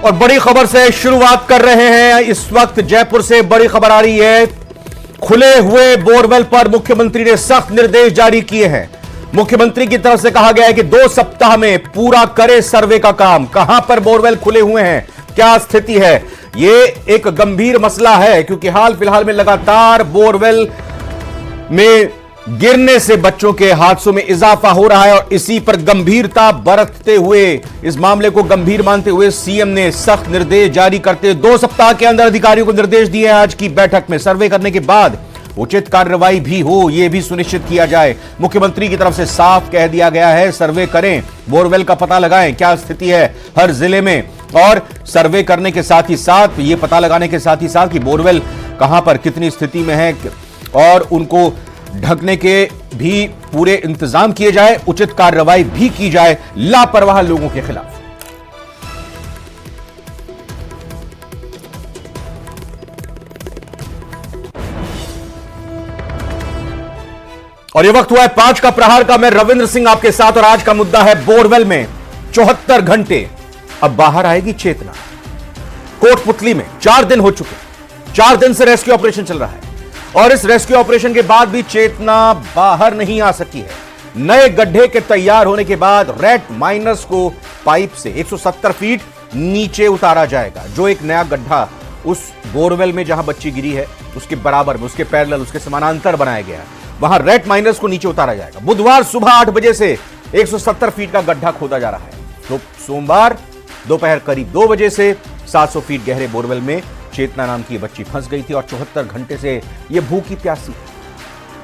और बड़ी खबर से शुरुआत कर रहे हैं। इस वक्त जयपुर से बड़ी खबर आ रही है। खुले हुए बोरवेल पर मुख्यमंत्री ने सख्त निर्देश जारी किए हैं। मुख्यमंत्री की तरफ से कहा गया है कि 2 सप्ताह में पूरा करे सर्वे का काम। कहां पर बोरवेल खुले हुए हैं, क्या स्थिति है, यह एक गंभीर मसला है, क्योंकि हाल फिलहाल में लगातार बोरवेल में गिरने से बच्चों के हादसों में इजाफा हो रहा है और इसी पर गंभीरता बरतते हुए, इस मामले को गंभीर मानते हुए सीएम ने सख्त निर्देश जारी करते 2 सप्ताह के अंदर अधिकारियों को निर्देश दिए। आज की बैठक में सर्वे करने के बाद उचित कार्रवाई भी हो, यह भी सुनिश्चित किया जाए। मुख्यमंत्री की तरफ से साफ कह दिया गया है, सर्वे करें, बोरवेल का पता लगाएं, क्या स्थिति है हर जिले में, और सर्वे करने के साथ ही साथ यह पता लगाने के साथ ही साथ कि बोरवेल कहां पर कितनी स्थिति में है और उनको ढकने के भी पूरे इंतजाम किए जाए, उचित कार्रवाई भी की जाए लापरवाह लोगों के खिलाफ। और यह वक्त हुआ है 5 का प्रहार का। मैं रविंद्र सिंह आपके साथ, और आज का मुद्दा है बोरवेल में 74 घंटे अब बाहर आएगी चेतना। कोटपुतली में 4 दिन हो चुके, 4 दिन से रेस्क्यू ऑपरेशन चल रहा है और इस रेस्क्यू ऑपरेशन के बाद भी चेतना बाहर नहीं आ सकी है। नए गड्ढे के तैयार होने के बाद रेट माइनर्स को पाइप से 170 फीट नीचे उतारा जाएगा। जो एक नया गड्ढा उस बोरवेल में जहां बच्ची गिरी है उसके बराबर में, उसके पैरेलल, उसके समानांतर बनाया गया है, वहां रेट माइनर्स को नीचे उतारा जाएगा। बुधवार सुबह 8 बजे से 170 फीट का गड्ढा खोदा जा रहा है। तो सोमवार दोपहर करीब 2 बजे से 700 फीट गहरे बोरवेल में चेतना नाम की बच्ची फंस गई थी और 74 घंटे से यह भूखी प्यासी।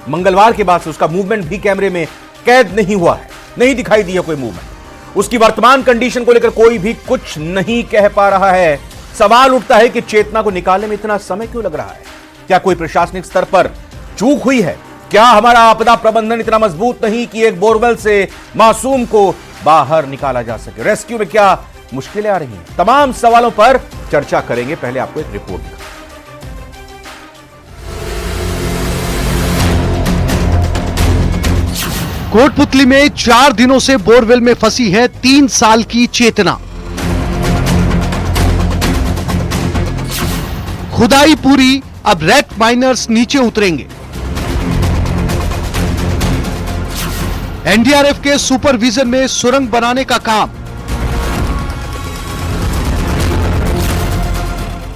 मंगलवार के बाद से उसका मूवमेंट भी कैमरे में कैद नहीं हुआ है, नहीं दिखाई दी है कोई मूवमेंट। उसकी वर्तमान कंडीशन को लेकर कोई भी कुछ नहीं कह पा रहा है। सवाल उठता है कि चेतना को निकालने में इतना समय क्यों लग रहा है? क्या कोई प्रशासनिक स्तर पर चूक हुई है? क्या हमारा आपदा प्रबंधन इतना मजबूत नहीं कि एक बोरवेल से मासूम को बाहर निकाला जा सके? रेस्क्यू में क्या मुश्किलें आ रही हैं? तमाम सवालों पर चर्चा करेंगे। पहले आपको एक रिपोर्ट दिखा। कोटपुतली में 4 दिनों से बोरवेल में फंसी है 3 साल की चेतना। खुदाई पूरी, अब रेट माइनर्स नीचे उतरेंगे। एनडीआरएफ के सुपरविजन में सुरंग बनाने का काम।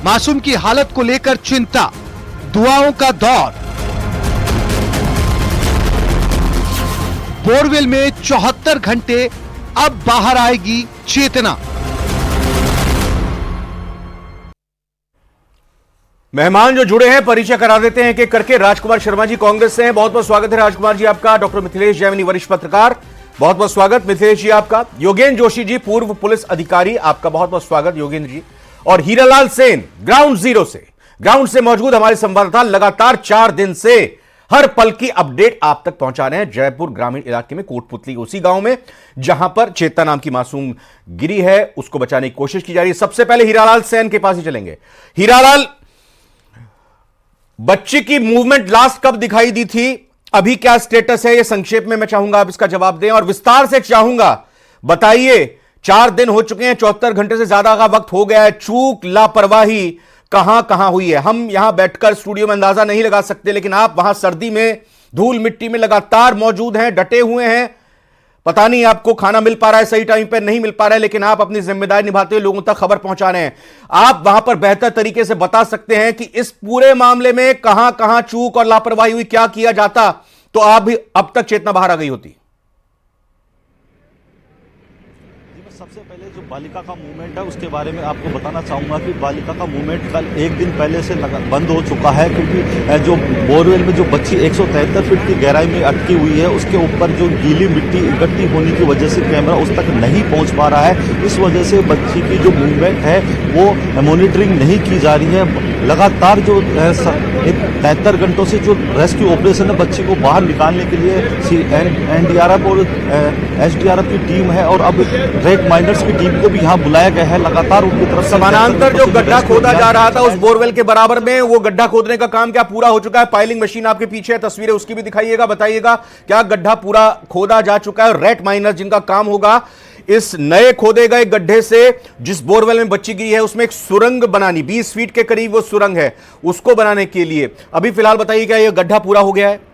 मासूम की हालत को लेकर चिंता, दुआओं का दौर। बोरवेल में 74 घंटे अब बाहर आएगी चेतना। मेहमान जो जुड़े हैं परिचय करा देते हैं कि करके। राजकुमार शर्मा जी कांग्रेस से हैं, बहुत बहुत स्वागत है राजकुमार जी आपका। डॉक्टर मिथिलेश जैमिनी वरिष्ठ पत्रकार, बहुत बहुत स्वागत मिथिलेश जी आपका। योगेंद्र जोशी जी पूर्व पुलिस अधिकारी, आपका बहुत बहुत स्वागत योगेंद्र जी। और हीरालाल सेन ग्राउंड से मौजूद हमारे संवाददाता, लगातार 4 दिन से हर पल की अपडेट आप तक पहुंचा रहे हैं। जयपुर ग्रामीण इलाके में कोटपुतली उसी गांव में जहां पर चेतना नाम की मासूम गिरी है, उसको बचाने की कोशिश की जा रही है। सबसे पहले हीरालाल सेन के पास ही चलेंगे। हीरालाल, बच्ची की मूवमेंट लास्ट कब दिखाई दी थी, अभी क्या स्टेटस है, यह संक्षेप में मैं चाहूंगा आप इसका जवाब दें और विस्तार से चाहूंगा बताइए। 4 दिन हो चुके हैं, 74 घंटे से ज्यादा का वक्त हो गया है। चूक, लापरवाही कहां कहां हुई है? हम यहां बैठकर स्टूडियो में अंदाजा नहीं लगा सकते, लेकिन आप वहां सर्दी में, धूल मिट्टी में लगातार मौजूद हैं, डटे हुए हैं। पता नहीं आपको खाना मिल पा रहा है सही टाइम पर, नहीं मिल पा रहा है, लेकिन आप अपनी जिम्मेदारी निभाते हुए लोगों तक खबर पहुंचा रहे हैं। आप वहां पर बेहतर तरीके से बता सकते हैं कि इस पूरे मामले में कहां कहां चूक और लापरवाही हुई, क्या किया जाता तो आप भी अब तक चेतना बाहर आ गई होती। सबसे पहले जो बालिका का मूवमेंट है उसके बारे में आपको बताना चाहूँगा कि बालिका का मूवमेंट कल 1 दिन पहले से बंद हो चुका है, क्योंकि जो बोरवेल में जो बच्ची 173 फीट की गहराई में अटकी हुई है उसके ऊपर जो गीली मिट्टी इकट्ठी होने की वजह से कैमरा उस तक नहीं पहुँच पा रहा है। इस वजह से बच्ची की जो मूवमेंट है वो मॉनिटरिंग नहीं की जा रही है। लगातार जो 73 घंटों से जो रेस्क्यू ऑपरेशन है बच्ची को बाहर निकालने के लिए एनडीआरएफ और एसडीआरएफ की टीम है और अब रेट माइनर्स की टीम को भी यहाँ बुलाया गया है। लगातार उनकी तरफ समानांतर जो गड्ढा खोदा जा रहा था उस बोरवेल के बराबर में, वो गड्ढा खोदने का काम क्या पूरा हो चुका है? पाइलिंग मशीन आपके पीछे है, तस्वीरें उसकी भी दिखाइएगा, बताइएगा क्या गड्ढा पूरा खोदा जा चुका है? रेट माइनर्स जिनका काम होगा इस नए खोदे गए गड्ढे से जिस बोरवेल में बच्ची गिरी है उसमें एक सुरंग बनानी, 20 फीट के करीब वो सुरंग है, उसको बनाने के लिए अभी फिलहाल बताइए क्या यह गड्ढा पूरा हो गया है?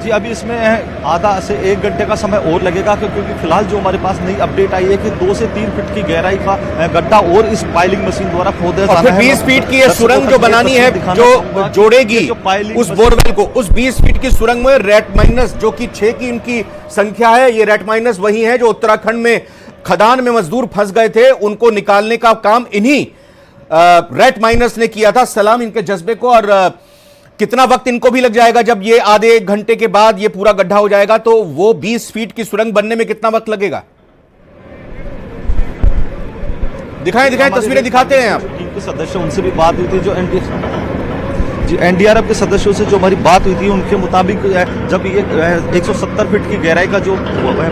जी अभी इसमें आधा से 1 घंटे का समय और लगेगा, क्योंकि फिलहाल जो हमारे पास नई अपडेट आई है कि 2 से 3 फीट की गहराई का गड्ढा और इस पाइलिंग मशीन द्वारा खोदा जाना है। 20 फीट की यह सुरंग जो बनानी है, जो जोड़ेगी उस बोरवेल को, उस 20 फीट की सुरंग में रेट माइनस जो कि 6 की इनकी संख्या है, ये रेट माइनस वही है जो उत्तराखंड में खदान में मजदूर फंस गए थे, उनको निकालने का काम इन्हीं रेट माइनस ने किया था। सलाम इनके जज्बे को। और कितना वक्त इनको भी लग जाएगा? जब ये आधे 1 घंटे के बाद ये पूरा गड्ढा हो जाएगा तो वो 20 फीट की सुरंग बनने में कितना वक्त लगेगा? दिखाएं तस्वीरें दिखाते हैं आप। टीम के सदस्य उनसे भी बात हुई थी, जो एनडीआरएफ के सदस्यों से जो हमारी बात हुई थी उनके मुताबिक जब ये 170 फीट की गहराई का जो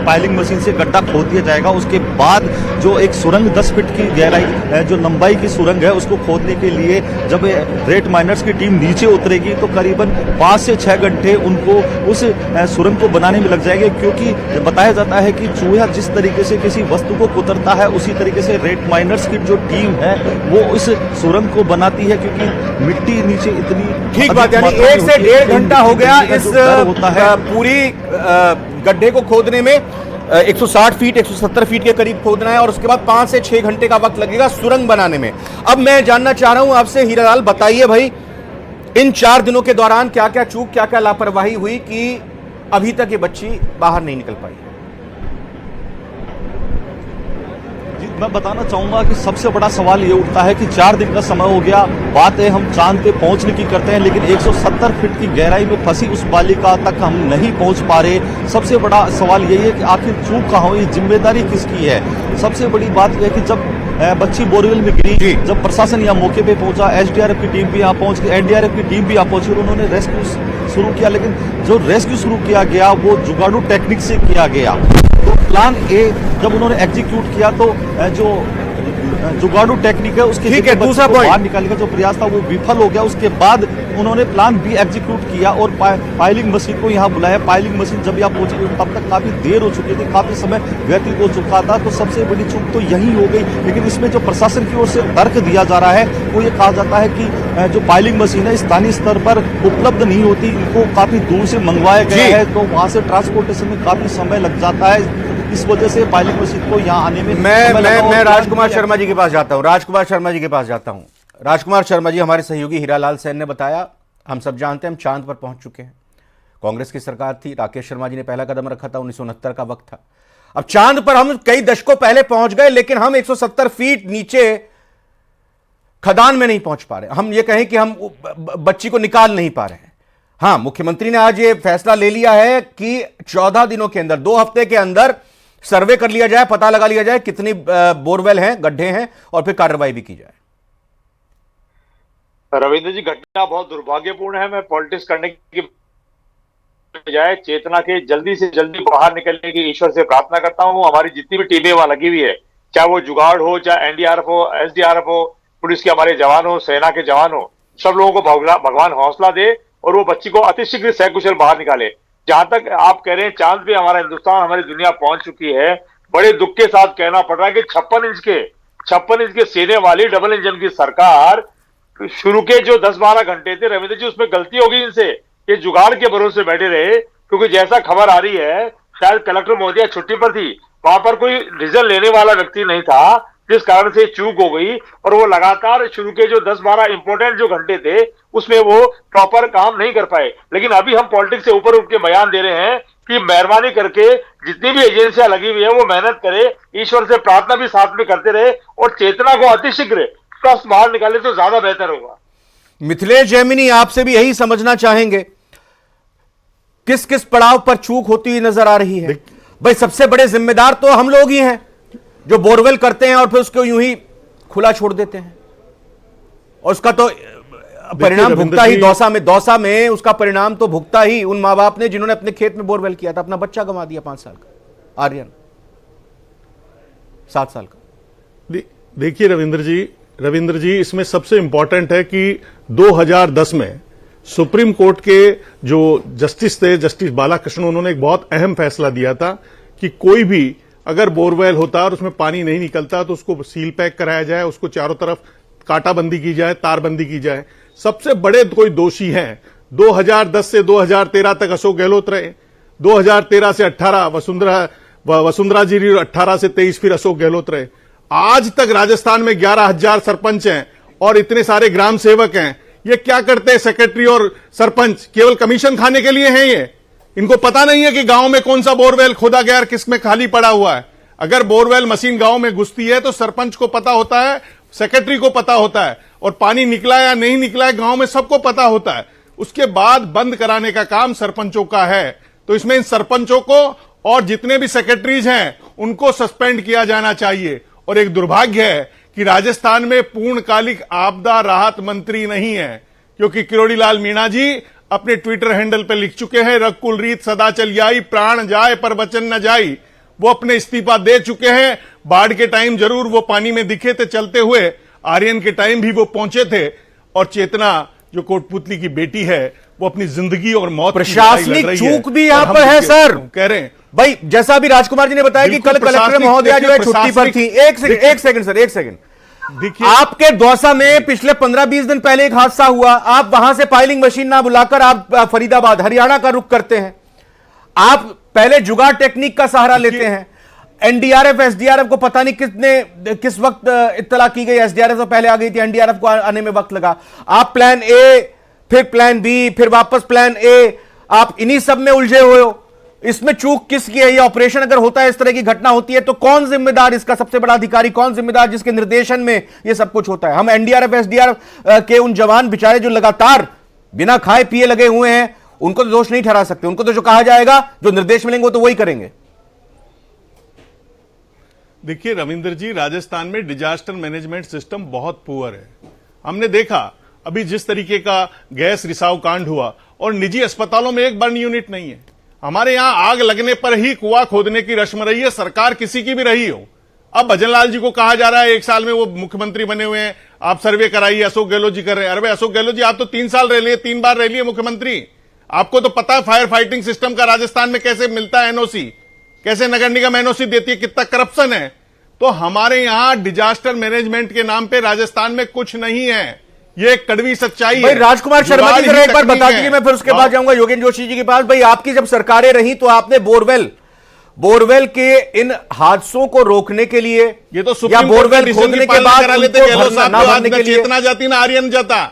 पाइलिंग मशीन से गड्ढा खोद दिया जाएगा, उसके बाद जो एक सुरंग 10 फीट की गहराई जो लंबाई की सुरंग है उसको खोदने के लिए जब रेट माइनर्स की टीम नीचे उतरेगी तो करीबन 5 से 6 घंटे उनको उस सुरंग को बनाने में लग जाएंगे, क्योंकि बताया जाता है कि चूहा जिस तरीके से किसी वस्तु को कुतरता है उसी तरीके से रेट माइनर्स की जो टीम है वो इस सुरंग को बनाती है, क्योंकि मिट्टी नीचे इतनी ठीक बात, यानी 1 से 1.5 घंटा हो गया इस पूरी गड्ढे को खोदने में। 160 फीट 170 फीट के करीब खोदना है और उसके बाद 5 से 6 घंटे का वक्त लगेगा सुरंग बनाने में। अब मैं जानना चाह रहा हूं आपसे, हीरालाल बताइए भाई, इन 4 दिनों के दौरान क्या क्या चूक, क्या क्या लापरवाही हुई कि अभी तक ये बच्ची बाहर नहीं निकल पाई? मैं बताना चाहूंगा कि सबसे बड़ा सवाल ये उठता है कि 4 दिन का समय हो गया, बात है हम चांद पे पहुंचने की करते हैं, लेकिन 170 फीट की गहराई में फंसी उस बालिका तक हम नहीं पहुंच पा रहे। सबसे बड़ा सवाल यही है कि आखिर चूक कहाँ हुई, जिम्मेदारी किसकी है? सबसे बड़ी बात यह है कि जब बच्ची बोरवेल में गिरी, जब प्रशासन यहाँ मौके पे पहुंचा, एसडीआरएफ की टीम भी यहाँ पहुंच गई, एनडीआरएफ की टीम भी यहाँ पहुंची और उन्होंने रेस्क्यू शुरू किया, लेकिन जो रेस्क्यू शुरू किया गया वो जुगाड़ू टेक्निक से किया गया। तो प्लान ए जब उन्होंने एग्जीक्यूट किया तो जो जुगाड़ू टेक्निक है उसके ठीक है, दूसरा पॉइंट बाहर निकालने का जो प्रयास था वो विफल हो गया। उसके बाद उन्होंने प्लान बी एग्जीक्यूट किया और पाइलिंग मशीन को यहाँ बुलाया। पाइलिंग मशीन जब यहाँ पहुंची तब तक काफी देर हो चुकी थी, काफी समय व्यतीत हो चुका था, तो सबसे बड़ी चूक तो यही हो गई। लेकिन इसमें जो प्रशासन की ओर से तर्क दिया जा रहा है वो ये कहा जाता है कि जो पाइलिंग मशीन है स्थानीय स्तर पर उपलब्ध नहीं होती, इनको काफी दूर से मंगवाया गया है, तो वहां से ट्रांसपोर्टेशन में काफी समय लग जाता है। इस वजह से पाइलिंग मशीन को यहाँ आने में मैं राजकुमार शर्मा जी के पास जाता हूँ। राजकुमार शर्मा जी के पास जाता हूँ। राजकुमार शर्मा जी, हमारे सहयोगी हीरालाल सेन ने बताया, हम सब जानते हैं हम चांद पर पहुंच चुके हैं। कांग्रेस की सरकार थी, राकेश शर्मा जी ने पहला कदम रखा था, 1969 का वक्त था। अब चांद पर हम कई दशकों पहले पहुंच गए, लेकिन हम 170 फीट नीचे खदान में नहीं पहुंच पा रहे। हम ये कहें कि हम बच्ची को निकाल नहीं पा रहे हैं। हाँ, मुख्यमंत्री ने आज ये फैसला ले लिया है कि 14 दिनों के अंदर, 2 हफ्ते के अंदर सर्वे कर लिया जाए, पता लगा लिया जाए कितनी बोरवेल हैं, गड्ढे हैं, और फिर कार्रवाई भी की जाए। रविंद्र जी, घटना बहुत दुर्भाग्यपूर्ण है। मैं पॉलिटिक्स करने की बजाय चेतना के जल्दी से जल्दी बाहर निकलने की ईश्वर से प्रार्थना करता हूँ। हमारी जितनी भी टीमें वहां लगी हुई है, चाहे वो जुगाड़ हो, चाहे एनडीआरएफ हो, एसडीआरएफ हो, पुलिस के हमारे जवान हो, सेना के जवान हो, सब लोगों को भगवान हौसला दे और वो बच्ची को अतिशीघ्र सकुशल बाहर निकाले। जहां तक आप कह रहे हैं चांद पे हमारा हिंदुस्तान, हमारी दुनिया पहुंच चुकी है, बड़े दुख के साथ कहना पड़ रहा है कि 56 इंच के सीने वाली डबल इंजन की सरकार शुरू के जो 10-12 घंटे थे रविंद्र जी, उसमें गलती होगी इनसे, ये जुगाड़ के भरोसे बैठे रहे, क्योंकि जैसा खबर आ रही है शायद कलेक्टर महोदया छुट्टी पर थी, वहां पर कोई डिसीजन लेने वाला व्यक्ति नहीं था, जिस कारण से चूक हो गई और वो लगातार शुरू के जो 10-12 इंपोर्टेंट जो घंटे थे उसमें वो प्रॉपर काम नहीं कर पाए। लेकिन अभी हम पॉलिटिक्स से ऊपर उठ के बयान दे रहे हैं कि मेहरबानी करके जितनी भी एजेंसियां लगी हुई है वो मेहनत करे, ईश्वर से प्रार्थना भी साथ में करते रहे और चेतना को अतिशीघ्र स्वस्थ बाहर निकाले तो ज्यादा बेहतर होगा। मिथिलेश जैमिनी, आपसे भी यही समझना चाहेंगे, किस किस पड़ाव पर चूक होती हुई नजर आ रही है? भाई सबसे बड़े जिम्मेदार तो हम लोग ही हैं जो बोरवेल करते हैं और फिर उसको यूं ही खुला छोड़ देते हैं, और उसका तो परिणाम भुगता ही दौसा में उसका परिणाम तो भुगता ही उन मां बाप ने जिन्होंने अपने खेत में बोरवेल किया था, अपना बच्चा गंवा दिया 5 साल का, आर्यन 7 साल का। देखिए रविंद्र जी, इसमें सबसे इंपॉर्टेंट है कि 2010 में सुप्रीम कोर्ट के जो जस्टिस थे, जस्टिस बालाकृष्ण, उन्होंने एक बहुत अहम फैसला दिया था कि कोई भी अगर बोरवेल होता है और उसमें पानी नहीं निकलता तो उसको सील पैक कराया जाए, उसको चारों तरफ कांटाबंदी की जाए, तारबंदी की जाए। सबसे बड़े कोई दोषी हैं 2010 से 2013 तक अशोक गहलोत रहे, 2013 से 18 वसुंधरा जी, 18 से 23 फिर अशोक गहलोत रहे। आज तक राजस्थान में 11,000 सरपंच हैं और इतने सारे ग्राम सेवक हैं। ये क्या करते हैं सेक्रेटरी और सरपंच? केवल कमीशन खाने के लिए हैं ये? इनको पता नहीं है कि गांव में कौन सा बोरवेल खोदा गया और किस में खाली पड़ा हुआ है। अगर बोरवेल मशीन गांव में घुसती है तो सरपंच को पता होता है, सेक्रेटरी को पता होता है, और पानी निकला या नहीं निकला है गांव में सबको पता होता है। उसके बाद बंद कराने का काम सरपंचों का है। तो इसमें इन सरपंचों को और जितने भी सेक्रेटरीज हैं उनको सस्पेंड किया जाना चाहिए। और एक दुर्भाग्य है कि राजस्थान में पूर्णकालिक आपदा राहत मंत्री नहीं है, क्योंकि किरोड़ी लाल मीणा जी अपने ट्विटर हैंडल पर लिख चुके हैं, रघुकुल रीत सदा चल आई, प्राण जाए पर वचन न जाई। वो अपने इस्तीफा दे चुके हैं। बाढ़ के टाइम जरूर वो पानी में दिखे थे चलते हुए, आर्यन के टाइम भी वो पहुंचे थे। और चेतना जो कोटपुतली की बेटी है वो अपनी जिंदगी और मौत प्रशासनिक चूक भी यहां पर है सर, कह रहे हैं भाई। जैसा अभी राजकुमार जी ने बताया कि कल कलेक्टर महोदया जो है छुट्टी पर थी। एक सेकंड सर, एक सेकंड। देखिए, आपके दौसा में पिछले 15-20 दिन पहले एक हादसा हुआ। आप वहां से पाइलिंग मशीन ना बुलाकर आप फरीदाबाद हरियाणा का रुख करते हैं। आप पहले जुगाड़ टेक्निक का सहारा लेते हैं। एनडीआरएफ एसडीआरएफ को पता नहीं किस वक्त इत्तला की गई। एसडीआरएफ तो पहले आ गई थी, एनडीआरएफ को आने में वक्त लगा। आप प्लान ए, फिर प्लान बी, फिर वापस प्लान ए, आप इन्हीं सब में उलझे हुए हो। इसमें चूक किसकी है? ये ऑपरेशन अगर होता है, इस तरह की घटना होती है तो कौन जिम्मेदार? इसका सबसे बड़ा अधिकारी कौन जिम्मेदार जिसके निर्देशन में ये सब कुछ होता है? हम एनडीआरएफ एसडीआरएफ के उन जवान बेचारे जो लगातार बिना खाए पिए लगे हुए हैं, उनको तो दोष नहीं ठहरा सकते। उनको तो जो कहा जाएगा, जो निर्देश मिलेंगे वो तो वही करेंगे। देखिए रविंद्र जी, राजस्थान में डिजास्टर मैनेजमेंट सिस्टम बहुत पुअर है। हमने देखा अभी जिस तरीके का गैस रिसाव कांड हुआ, और निजी अस्पतालों में एक बर्न यूनिट नहीं है। हमारे यहां आग लगने पर ही कुआं खोदने की रस्म रही है, सरकार किसी की भी रही हो। अब भजनलाल जी को कहा जा रहा है 1 साल में वो मुख्यमंत्री बने हुए हैं, आप सर्वे कराइए, अशोक गहलोत जी कर रहे हैं। अरे भाई अशोक गहलोत जी, आप तो 3 साल रह लिए, 3 बार रह लिए मुख्यमंत्री। आपको तो पता है फायर फाइटिंग सिस्टम का राजस्थान में कैसे मिलता है एनओसी, कैसे नगर निगम एनओसी देती है, कितना करप्शन है। तो हमारे यहां डिजास्टर मैनेजमेंट के नाम पे राजस्थान में कुछ नहीं है। ये एक कड़वी सच्चाई है। राजकुमार शर्मा जी जरा एक बार बता दीजिए, मैं फिर उसके बाद जाऊंगा योगेंद्र जोशी जी के पास। भाई आपकी जब सरकारें रही तो आपने बोरवेल के इन हादसों को रोकने के लिए, ये तो या बोरवेल खोदने के बाद उनको चेतना जाती ना आर्यन जाता,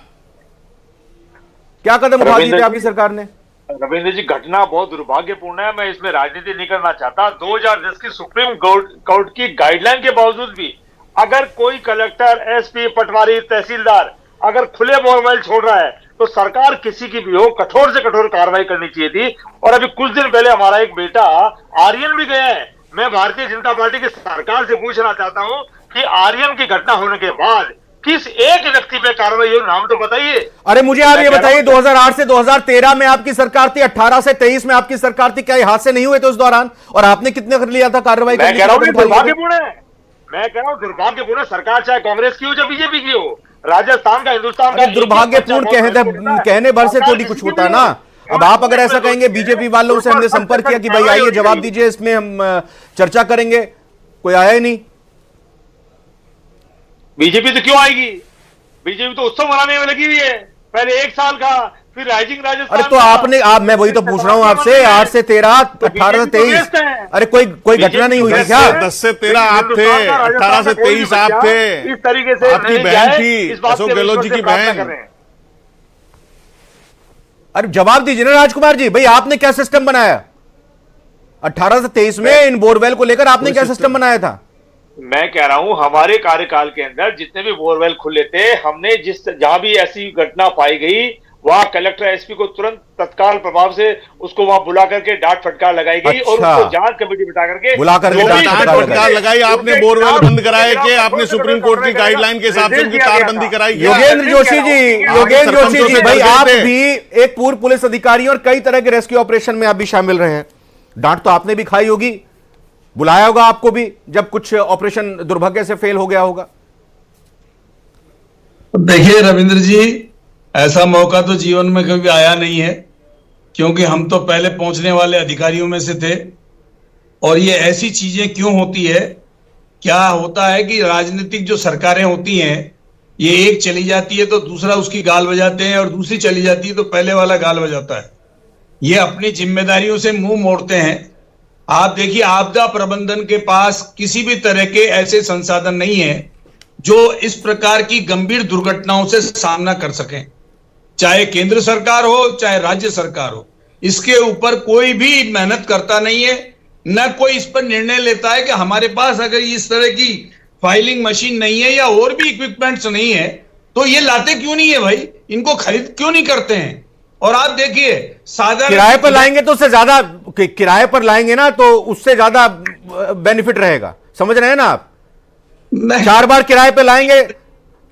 क्या कदम उठा दिए थे आपकी सरकार ने? रविंद्र जी, घटना बहुत दुर्भाग्यपूर्ण है। मैं इसमें राजनीति नहीं करना चाहता। 2010 की सुप्रीम कोर्ट की गाइडलाइन के बावजूद भी अगर कोई कलेक्टर, एसपी, पटवारी, तहसीलदार अगर खुले बोरवेल छोड़ रहा है तो सरकार किसी की भी हो, कठोर से कठोर कार्रवाई करनी चाहिए थी। और अभी कुछ दिन पहले हमारा एक बेटा आर्यन भी गया है। मैं भारतीय जनता पार्टी की सरकार से पूछना चाहता हूं कि आर्यन की घटना होने के बाद किस एक व्यक्ति पे कार्रवाई हो, नाम तो बताइए। अरे मुझे आप ये बताइए, 2008 से 2013 में आपकी सरकार थी, 18 से 23 में आपकी सरकार थी, क्या ये हादसे नहीं हुए थे उस दौरान? और आपने कितने कर लिया था कार्रवाई? मैं कह रहा हूं दुर्भाग्यपूर्ण है। मैं कह रहा हूं दुर्भाग्यपूर्ण सरकार, चाहे कांग्रेस की हो चाहे बीजेपी की हो, राजस्थान का, हिंदुस्तान का दुर्भाग्यपूर्ण कहने भर से थोड़ी कुछ होता है ना। अब आप अगर ऐसा कहेंगे, बीजेपी वालों से हमने संपर्क किया कि भाई आइए जवाब दीजिए, इसमें हम चर्चा करेंगे, कोई आया ही नहीं। बीजेपी तो क्यों आएगी? बीजेपी तो उत्सव मनाने में लगी हुई है, पहले 1 साल का, फिर राइजिंग राजस्थान। अरे तो मैं वही तो पूछ रहा हूं आपसे, 8 से 13, 18 से 23, अरे कोई घटना नहीं हुई थी क्या? 10 से 13 आप थे, 18 से 23 आप थे, इस तरीके से आपकी बहन थी, अशोक गहलोत जी की बहन। अरे जवाब दीजिए ना राजकुमार जी, भाई आपने क्या सिस्टम बनाया 18 से 23 में इन बोरवेल को लेकर? आपने क्या सिस्टम बनाया था? मैं कह रहा हूं हमारे कार्यकाल के अंदर जितने भी बोरवेल खुले थे, हमने जहां भी ऐसी घटना पाई गई वहां कलेक्टर, एसपी को तुरंत तत्काल प्रभाव से उसको वहां बुला करके डांट फटकार लगाई गई। और उसको जांच कमेटी बिठा करके डांट फटकार लगाई। आपने बोरवेल बंद कराए कि आपने सुप्रीम कोर्ट की गाइडलाइन के हिसाब से उनकी तारबंदी कराई? योगेंद्र जोशी जी, भाई आप भी एक पूर्व पुलिस अधिकारी और कई तरह के रेस्क्यू ऑपरेशन में आप भी शामिल रहे हैं, डांट तो आपने भी खाई होगी, बुलाया होगा आपको भी जब कुछ ऑपरेशन दुर्भाग्य से फेल हो गया होगा। देखिए रविंद्र जी, ऐसा मौका तो जीवन में कभी आया नहीं है, क्योंकि हम तो पहले पहुंचने वाले अधिकारियों में से थे। और ये ऐसी चीजें क्यों होती है? क्या होता है कि राजनीतिक जो सरकारें होती हैं, ये एक चली जाती है तो दूसरा उसकी गाल बजाते हैं, और दूसरी चली जाती है तो पहले वाला गाल बजाता है। ये अपनी जिम्मेदारियों से मुंह मोड़ते हैं। आप देखिए, आपदा प्रबंधन के पास किसी भी तरह के ऐसे संसाधन नहीं है जो इस प्रकार की गंभीर दुर्घटनाओं से सामना कर सकें। चाहे केंद्र सरकार हो, चाहे राज्य सरकार हो, इसके ऊपर कोई भी मेहनत करता नहीं है, न कोई इस पर निर्णय लेता है कि हमारे पास अगर इस तरह की फाइलिंग मशीन नहीं है या और भी इक्विपमेंट्स नहीं है तो ये लाते क्यों नहीं है भाई, इनको खरीद क्यों नहीं करते हैं। और आप देखिए, साधारण किराए पर लाएंगे तो उससे ज्यादा, किराए पर लाएंगे ना तो उससे ज्यादा बेनिफिट रहेगा, समझ रहे हैं ना आप? 4 बार किराए पे लाएंगे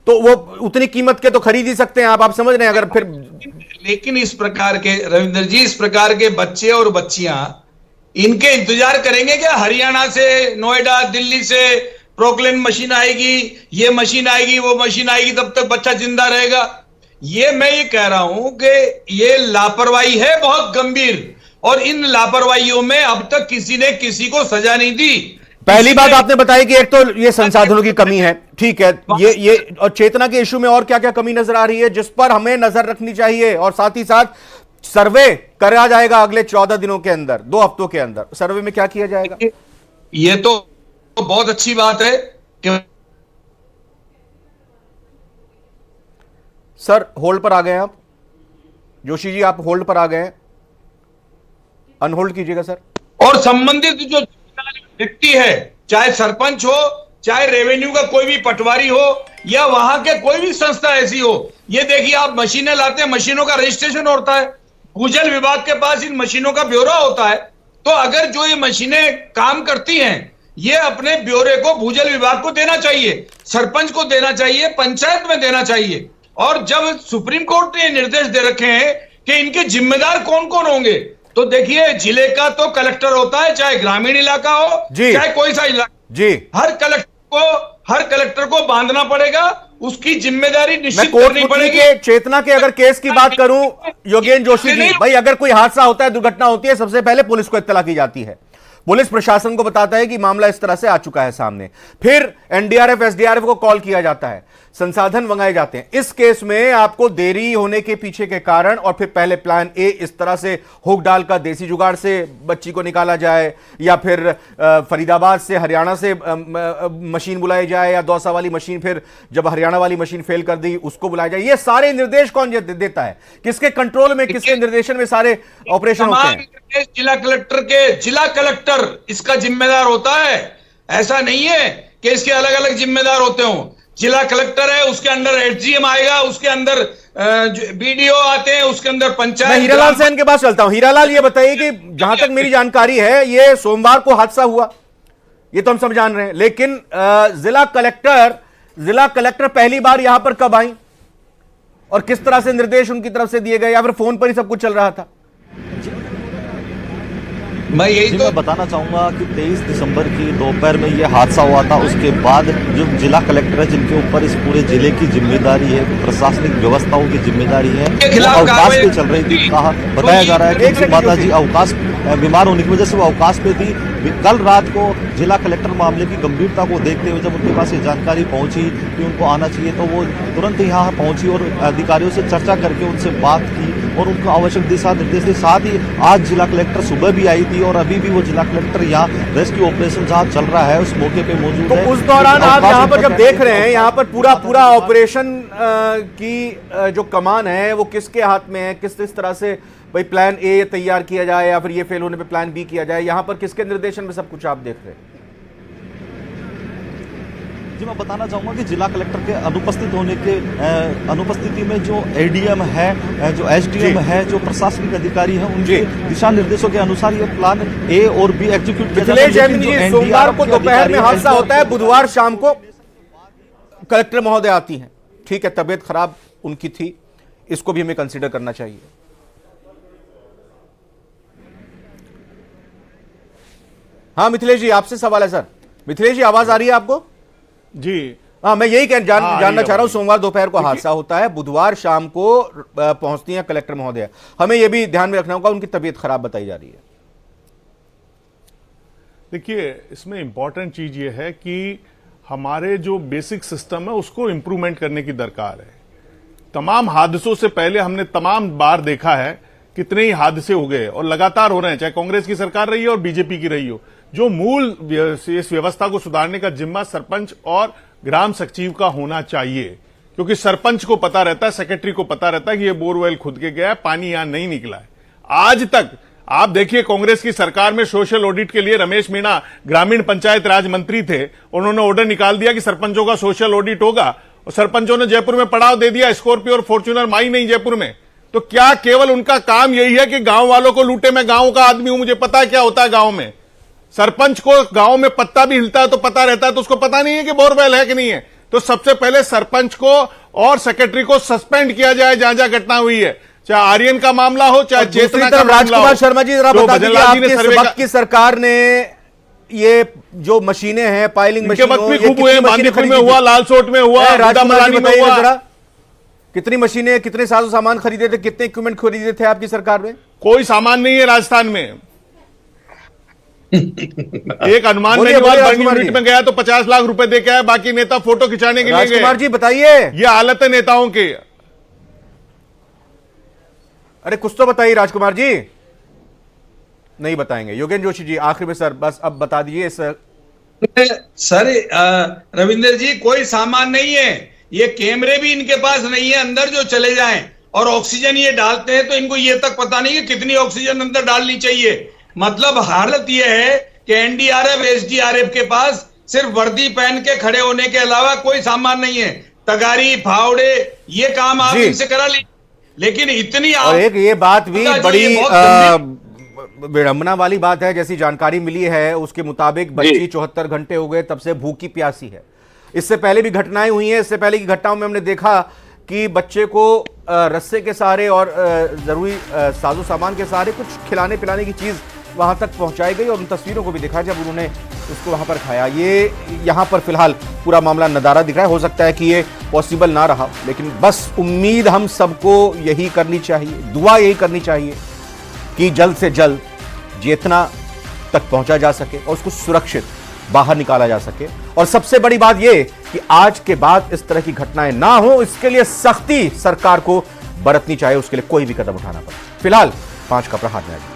तो वो उतनी कीमत के तो खरीद ही सकते हैं आप समझ रहे हैं? अगर फिर लेकिन इस प्रकार के, रविंद्र जी, इस प्रकार के बच्चे और बच्चियां इनके इंतजार करेंगे क्या? हरियाणा से, नोएडा, दिल्ली से प्रोक्लेन मशीन आएगी, ये मशीन आएगी, वो मशीन आएगी, तब तक बच्चा जिंदा रहेगा। मैं ये कह रहा हूं कि ये लापरवाही है बहुत गंभीर, और इन लापरवाहियों में अब तक किसी ने किसी को सजा नहीं दी। पहली बात आपने बताई कि एक तो ये संसाधनों की कमी है, ठीक है, ये और चेतना के इशू में और क्या क्या कमी नजर आ रही है जिस पर हमें नजर रखनी चाहिए? और साथ ही साथ सर्वे करा जाएगा अगले 14 दिनों के अंदर, 2 हफ्तों के अंदर, सर्वे में क्या किया जाएगा? ये तो बहुत अच्छी बात है कि सर होल्ड पर आ गए आप, जोशी जी आप होल्ड पर आ गए, अनहोल्ड कीजिएगा सर। और संबंधित जो व्यक्ति है, चाहे सरपंच हो, चाहे रेवेन्यू का कोई भी पटवारी हो, या वहां के कोई भी संस्था ऐसी हो, ये देखिए आप मशीनें लाते हैं, मशीनों का रजिस्ट्रेशन होता है, भूजल विभाग के पास इन मशीनों का ब्यौरा होता है। तो अगर जो ये मशीनें काम करती हैं, ये अपने ब्यौरे को भूजल विभाग को देना चाहिए, सरपंच को देना चाहिए, पंचायत में देना चाहिए। और जब सुप्रीम कोर्ट ने निर्देश दे रखे हैं कि इनके जिम्मेदार कौन कौन होंगे, तो देखिए जिले का तो कलेक्टर होता है, चाहे ग्रामीण इलाका हो, चाहे कोई सा इलाका जी, हर कलेक्टर को बांधना पड़ेगा, उसकी जिम्मेदारी निश्चित करनी पड़ेगी। चेतना के अगर केस की बात करूं योगेंद्र जोशी जी, भाई अगर कोई हादसा होता है, दुर्घटना होती है, सबसे पहले पुलिस को इत्तला की जाती है, पुलिस प्रशासन को बताता है कि मामला इस तरह से आ चुका है सामने, फिर एनडीआरएफ एसडीआरएफ को कॉल किया जाता है, संसाधन मंगाए जाते हैं। इस केस में आपको देरी होने के पीछे के कारण, और फिर पहले प्लान ए इस तरह से हुक डाल का देसी जुगाड़ से बच्ची को निकाला जाए, या फिर फरीदाबाद से, हरियाणा से मशीन बुलाई जाए, या दौसा वाली मशीन, फिर जब हरियाणा वाली मशीन फेल कर दी उसको बुलाया जाए। ये सारे निर्देश कौन देता है? किसके कंट्रोल में, किसके निर्देशन में सारे ऑपरेशन होते हैं? जिला कलेक्टर इसका जिम्मेदार होता है। ऐसा नहीं है कि इसके अलग अलग जिम्मेदार होते हों। जिला कलेक्टर है, उसके अंदर एसडीएम आएगा, उसके अंदर बीडीओ आते हैं, उसके अंदर पंचायत। मैं हीरालाल सेन के पास चलता हूं। हीरालाल, ये बताइए कि जहां तक मेरी जानकारी है, ये सोमवार को हादसा हुआ, ये तो हम सब जान रहे हैं, लेकिन जिला कलेक्टर पहली बार यहां पर कब आई और किस तरह से निर्देश उनकी तरफ से दिए गए, या फिर फोन पर ही सब कुछ चल रहा था? मैं बताना चाहूंगा कि 23 दिसंबर की दोपहर में यह हादसा हुआ था। उसके बाद जो जिला कलेक्टर है, जिनके ऊपर इस पूरे जिले की जिम्मेदारी है, प्रशासनिक व्यवस्थाओं की जिम्मेदारी है, अवकाश पे चल रही थी। कहा बताया जा रहा है कि माता जी अवकाश, बीमार होने की वजह से वो अवकाश पे थी। कल रात को जिला कलेक्टर मामले की गंभीरता को देखते हुए जब उनके पास ये जानकारी पहुंची कि उनको आना चाहिए, तो वो तुरंत यहाँ पहुंची और अधिकारियों से चर्चा करके उनसे बात की और उनको आवश्यक दिशा निर्देश दिए। साथ ही आज जिला कलेक्टर सुबह भी आई थी और अभी भी वो जिला कलेक्टर यहाँ रेस्क्यू ऑपरेशन जहाँ चल रहा है उस मौके पे मौजूद है। तो उस दौरान आप यहाँ पर जब देख रहे हैं, यहाँ पर पूरा ऑपरेशन की जो कमान है वो किसके हाथ में है? किस तरह से भाई प्लान ए तैयार किया जाए, या फिर ये फेल होने पे प्लान बी किया जाए, यहाँ पर किसके निर्देशन में सब कुछ आप देख रहे हैं? जी मैं बताना चाहूंगा कि जिला कलेक्टर के अनुपस्थिति में जो एडीएम है, जो एसडीएम है, जो प्रशासनिक अधिकारी है, उनके दिशा निर्देशों के अनुसार ये प्लान ए और बी एग्जीक्यूट किया जाता है। सोमवार को दोपहर में हादसा होता है, बुधवार शाम को कलेक्टर महोदय आती हैं। ठीक है, तबीयत खराब उनकी थी, इसको भी हमें कंसीडर करना चाहिए। हाँ मिथिलेश जी, आपसे सवाल है सर। मिथिलेश जी, आवाज आ रही है आपको? जी हाँ, मैं यही जानना चाह रहा हूं। सोमवार दोपहर को हादसा होता है, बुधवार शाम को पहुंचती हैं कलेक्टर महोदय। हमें यह भी ध्यान में रखना होगा, उनकी तबीयत खराब बताई जा रही है। देखिए, इसमें इंपॉर्टेंट चीज ये है कि हमारे जो बेसिक सिस्टम है उसको इंप्रूवमेंट करने की दरकार है। तमाम हादसों से पहले हमने तमाम बार देखा है कितने ही हादसे हो गए और लगातार हो रहे हैं, चाहे कांग्रेस की सरकार रही हो और बीजेपी की रही हो। जो मूल इस व्यवस्था को सुधारने का जिम्मा सरपंच और ग्राम सचिव का होना चाहिए, क्योंकि सरपंच को पता रहता है, सेक्रेटरी को पता रहता है कि ये बोरवेल खुद के गया है, पानी यहां नहीं निकला है। आज तक आप देखिए, कांग्रेस की सरकार में सोशल ऑडिट के लिए रमेश मीणा ग्रामीण पंचायत राज मंत्री थे, उन्होंने ऑर्डर निकाल दिया कि सरपंचों का सोशल ऑडिट होगा और सरपंचों ने जयपुर में पड़ाव दे दिया। स्कॉर्पियो और फॉर्च्यूनर माई नहीं जयपुर में। तो क्या केवल उनका काम यही है कि गांव वालों को लूटे? मैं गांव का आदमी हूं, मुझे पता है क्या होता है गांव में। सरपंच को गांव में पत्ता भी हिलता है तो पता रहता है, तो उसको पता नहीं है कि बोरवेल है कि नहीं है। तो सबसे पहले सरपंच को और सेक्रेटरी को सस्पेंड किया जाए जहां जहां घटना हुई है, चाहे आर्यन का मामला हो, चाहे चेतना का मामला हो। राजकुमार शर्मा जी, जरा बता दीजिए, आपके इस वक्त की सरकार ने ये जो मशीनें हैं, पाइलिंग मशीन, वक्त भी खूब हुए, बांदीपुर में हुआ, लालसोट में हुआ, राजकुमार जी बताइए जरा, कितनी मशीनें, कितने साजो सामान खरीदे थे, कितने इक्विपमेंट खरीदे थे आपकी सरकार में? कोई सामान नहीं है राजस्थान में। एक अनुमान यूनिट में गया तो 50 लाख रुपए दे के आया, बाकी नेता फोटो खिंचाने के लिए गए। राजकुमार जी बताइए, ये हालत है नेताओं की। अरे कुछ तो बताइए राजकुमार जी। नहीं बताएंगे। योगेंद्र जोशी जी आखिर में सर, बस अब बता दीजिए सर। रविंदर जी, कोई सामान नहीं है, ये कैमरे भी इनके पास नहीं है अंदर जो चले जाएं, और ऑक्सीजन ये डालते हैं तो इनको ये तक पता नहीं कि कितनी ऑक्सीजन अंदर डालनी चाहिए। मतलब हालत ये है कि एनडीआरएफ एसडीआरएफ के पास सिर्फ वर्दी पहन के खड़े होने के अलावा कोई सामान नहीं है। तगारी, फावड़े, ये काम आप इनसे करा ली, लेकिन इतनी और एक ये बात भी बड़ी विडंबना वाली बात है, जैसी जानकारी मिली है उसके मुताबिक बच्ची 74 घंटे हो गए तब से भूखी प्यासी है। इससे पहले भी घटनाएं हुई हैं। इससे पहले की घटनाओं में हमने देखा कि बच्चे को रस्से के सहारे और जरूरी साजो सामान के सहारे कुछ खिलाने पिलाने की चीज वहां तक पहुंचाई गई, और उन तस्वीरों को भी दिखाया जब उन्होंने उसको वहां पर खाया। ये यहां पर फिलहाल पूरा मामला नदारा दिख रहा है। हो सकता है कि ये पॉसिबल ना रहा, लेकिन बस उम्मीद हम सबको यही करनी चाहिए, दुआ यही करनी चाहिए कि जल्द से जल्द चेतना तक पहुंचा जा सके और उसको सुरक्षित बाहर निकाला जा सके। और सबसे बड़ी बात यह कि आज के बाद इस तरह की घटनाएं ना हो, इसके लिए सख्ती सरकार को बरतनी चाहिए, उसके लिए कोई भी कदम उठाना पड़े। फिलहाल 5 का प्रहार न्याय।